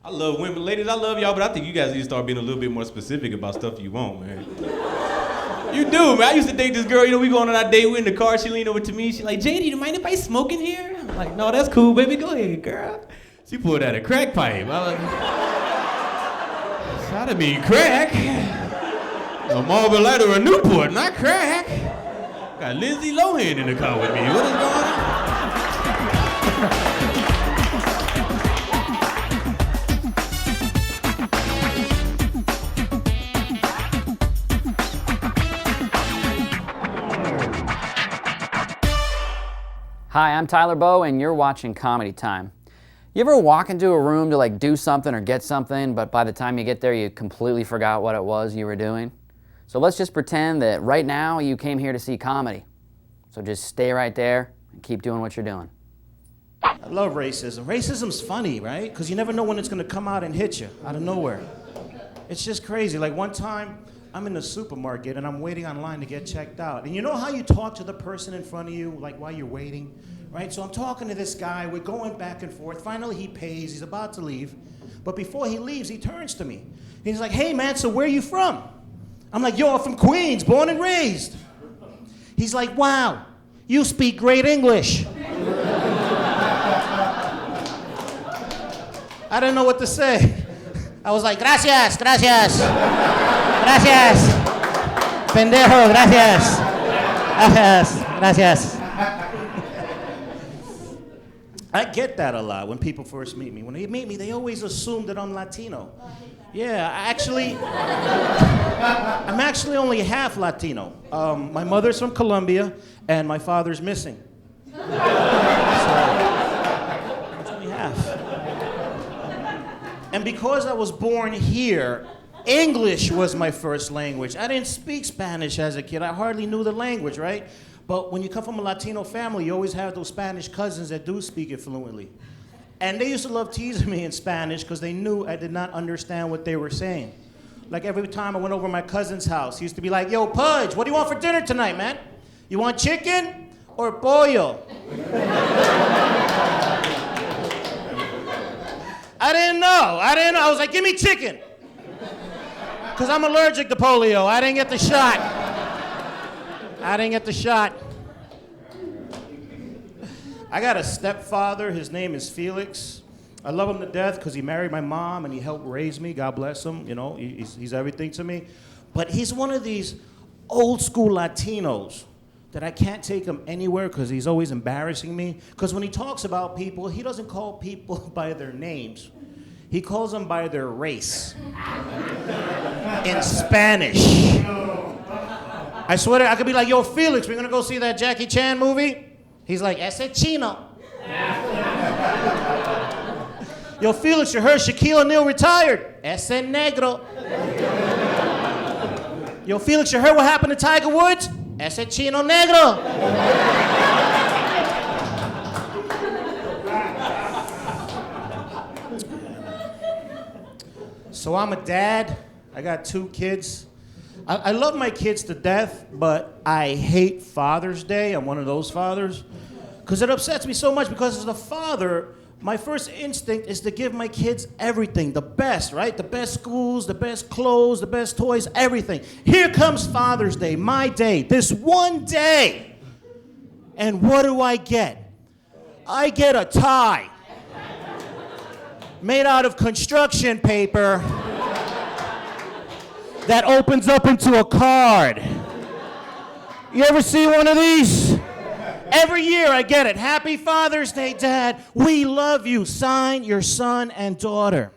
I love women. Ladies, I love y'all, but I think you guys need to start being a little bit more specific about stuff you want, man. You do, man. I used to date this girl, we going on our date, we in the car, she leaned over to me, she like, JD, do you mind if I smoke in here? I'm like, no, that's cool, baby, go ahead, girl. She pulled out a crack pipe. I was like, I didn't mean crack. A Marlboro Light or a Newport, not crack. Got Lindsay Lohan in the car with me. What is going on? Hi, I'm Tyler Bowe, and you're watching Comedy Time. You ever walk into a room to do something or get something, but by the time you get there, you completely forgot what it was you were doing? So let's just pretend that right now you came here to see comedy. So just stay right there and keep doing what you're doing. I love racism. Racism's funny, right? Because you never know when it's going to come out and hit you out of nowhere. It's just crazy. Like one time, I'm in the supermarket and I'm waiting online to get checked out. And you know how you talk to the person in front of you, like while you're waiting, right? So I'm talking to this guy, we're going back and forth. Finally he pays, he's about to leave. But before he leaves, he turns to me. He's like, hey man, so where are you from? I'm like, yo, I'm from Queens, born and raised. He's like, wow, you speak great English. I didn't know what to say. I was like, gracias, gracias. Gracias. Pendejo, gracias. Gracias, gracias. I get that a lot when people first meet me. When they meet me, they always assume that I'm Latino. Yeah, I'm actually only half Latino. My mother's from Colombia, and my father's missing. So, it's only half. And because I was born here, English was my first language. I didn't speak Spanish as a kid. I hardly knew the language, right? But when you come from a Latino family, you always have those Spanish cousins that do speak it fluently. And they used to love teasing me in Spanish because they knew I did not understand what they were saying. Like every time I went over to my cousin's house, he used to be like, yo, Pudge, what do you want for dinner tonight, man? You want chicken or pollo? I didn't know. I was like, give me chicken. Because I'm allergic to polio. I didn't get the shot. I got a stepfather. His name is Felix. I love him to death because he married my mom and he helped raise me. God bless him. He's everything to me. But he's one of these old school Latinos that I can't take him anywhere because he's always embarrassing me. Because when he talks about people, he doesn't call people by their names. He calls them by their race. In Spanish. I swear to, I could be like, yo, Felix, we're gonna go see that Jackie Chan movie? He's like, ese chino. Yo, Felix, you heard Shaquille O'Neal retired? Ese negro. Yo, Felix, you heard what happened to Tiger Woods? Ese chino negro. So I'm a dad. I got 2 kids. I love my kids to death, but I hate Father's Day. I'm one of those fathers. Because it upsets me so much because as a father, my first instinct is to give my kids everything, the best, right? The best schools, the best clothes, the best toys, everything. Here comes Father's Day, my day, this one day. And what do I get? I get a tie made out of construction paper that opens up into a card. You ever see one of these? Every year I get it. Happy Father's Day, Dad. We love you. Sign your son and daughter.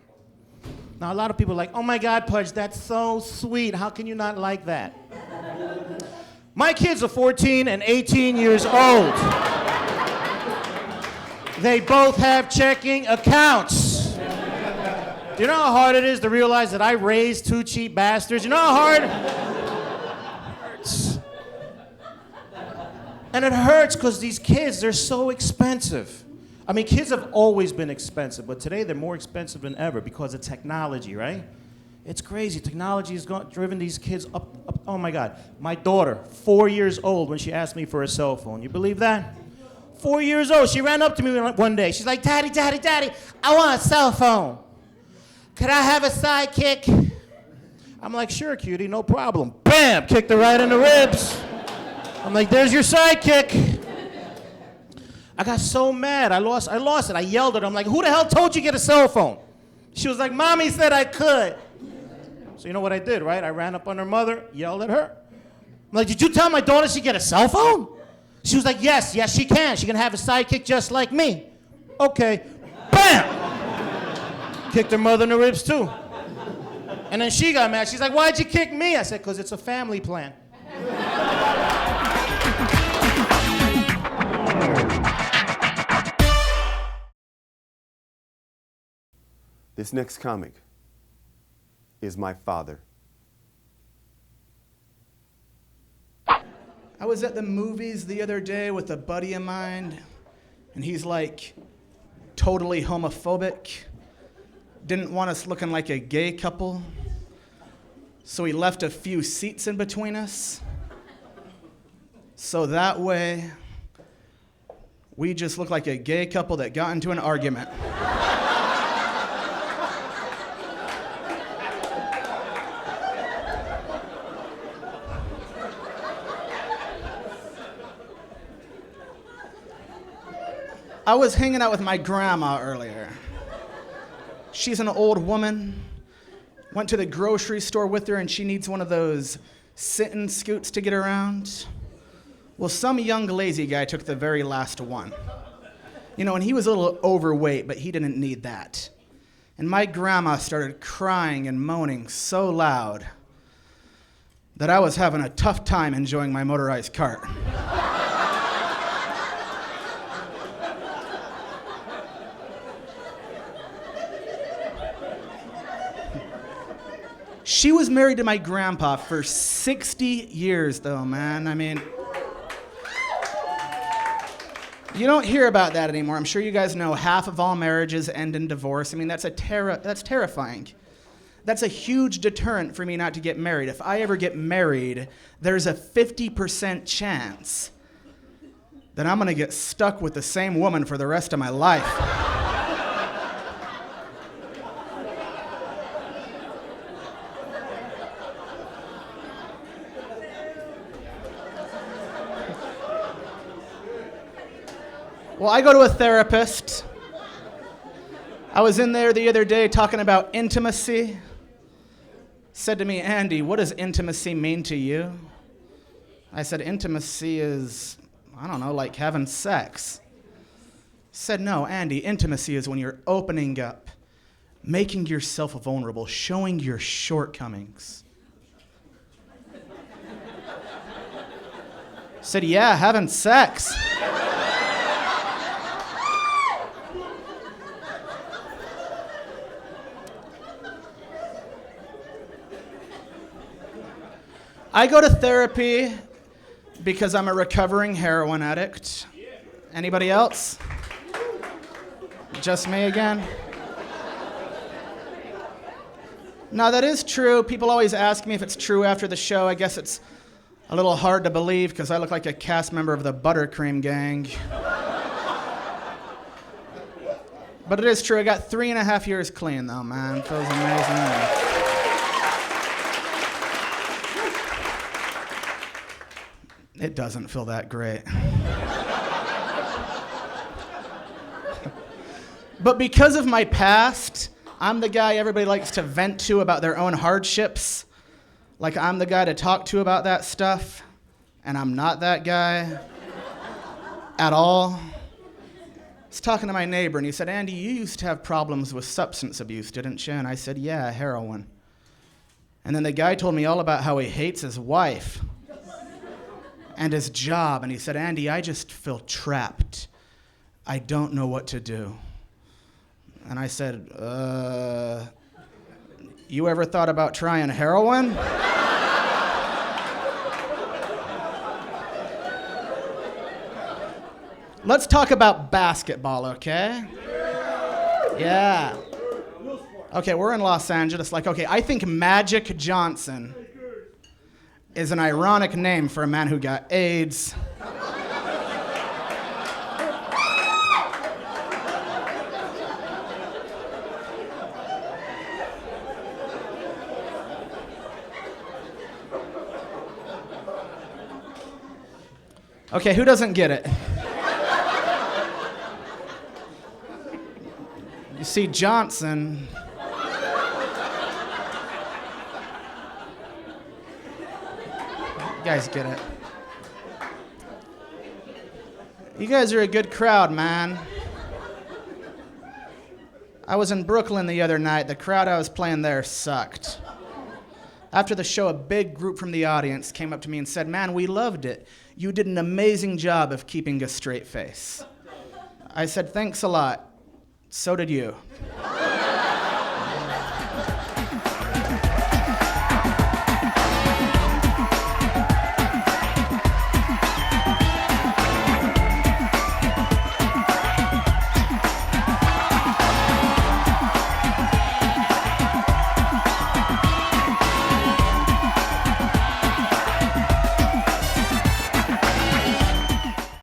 Now, a lot of people are like, oh my God, Pudge, that's so sweet. How can you not like that? My kids are 14 and 18 years old. They both have checking accounts. Do you know how hard it is to realize that I raised 2 cheap bastards? You know how hard? It hurts. And it hurts because these kids, they're so expensive. I mean, kids have always been expensive, but today they're more expensive than ever because of technology, right? It's crazy. Technology has driven these kids up. Oh my God. My daughter, 4 years old when she asked me for a cell phone. You believe that? 4 years old. She ran up to me one day. She's like, Daddy, Daddy, Daddy, I want a cell phone. could I have a sidekick? I'm like, sure, cutie, no problem. Bam! Kicked her right in the ribs. I'm like, there's your sidekick. I got so mad. I lost it. I yelled at her. I'm like, who the hell told you to get a cell phone? She was like, Mommy said I could. So you know what I did, right? I ran up on her mother, yelled at her. I'm like, did you tell my daughter she get a cell phone? She was like, yes, she can. She can have a sidekick just like me. Okay. Bam! Kicked her mother in the ribs too. And then she got mad. She's like, why'd you kick me? I said, because it's a family plan. This next comic is my father. I was at the movies the other day with a buddy of mine, and he's like totally homophobic. Didn't want us looking like a gay couple, so he left a few seats in between us. So that way, we just look like a gay couple that got into an argument. I was hanging out with my grandma earlier. She's an old woman. Went to the grocery store with her and she needs one of those sit-in scoots to get around. Well, some young lazy guy took the very last one. You know, and he was a little overweight, but he didn't need that. And my grandma started crying and moaning so loud that I was having a tough time enjoying my motorized cart. She was married to my grandpa for 60 years, though, man. I mean, you don't hear about that anymore. I'm sure you guys know half of all marriages end in divorce. I mean, that's terrifying. That's a huge deterrent for me not to get married. If I ever get married, there's a 50% chance that I'm gonna get stuck with the same woman for the rest of my life. Well, I go to a therapist. I was in there the other day talking about intimacy. Said to me, Andy, what does intimacy mean to you? I said, intimacy is, I don't know, like having sex. Said, no, Andy, intimacy is when you're opening up, making yourself vulnerable, showing your shortcomings. Said, yeah, having sex. I go to therapy because I'm a recovering heroin addict. Anybody else? Just me again? No, that is true. People always ask me if it's true after the show. I guess it's a little hard to believe because I look like a cast member of the Buttercream Gang. But it is true. I got 3.5 years clean, though, man. Feels amazing. It doesn't feel that great. But because of my past, I'm the guy everybody likes to vent to about their own hardships. Like I'm the guy to talk to about that stuff, and I'm not that guy at all. I was talking to my neighbor, and he said, Andy, you used to have problems with substance abuse, didn't you? And I said, yeah, heroin. And then the guy told me all about how he hates his wife and his job, and he said, Andy, I just feel trapped. I don't know what to do. And I said, you ever thought about trying heroin? Let's talk about basketball, okay? Yeah. Okay, we're in Los Angeles. I think Magic Johnson is an ironic name for a man who got AIDS. Okay, who doesn't get it? You see Johnson. You guys get it. You guys are a good crowd, man. I was in Brooklyn the other night. The crowd I was playing there sucked. After the show, a big group from the audience came up to me and said, "Man, we loved it. You did an amazing job of keeping a straight face." I said, "Thanks a lot. So did you."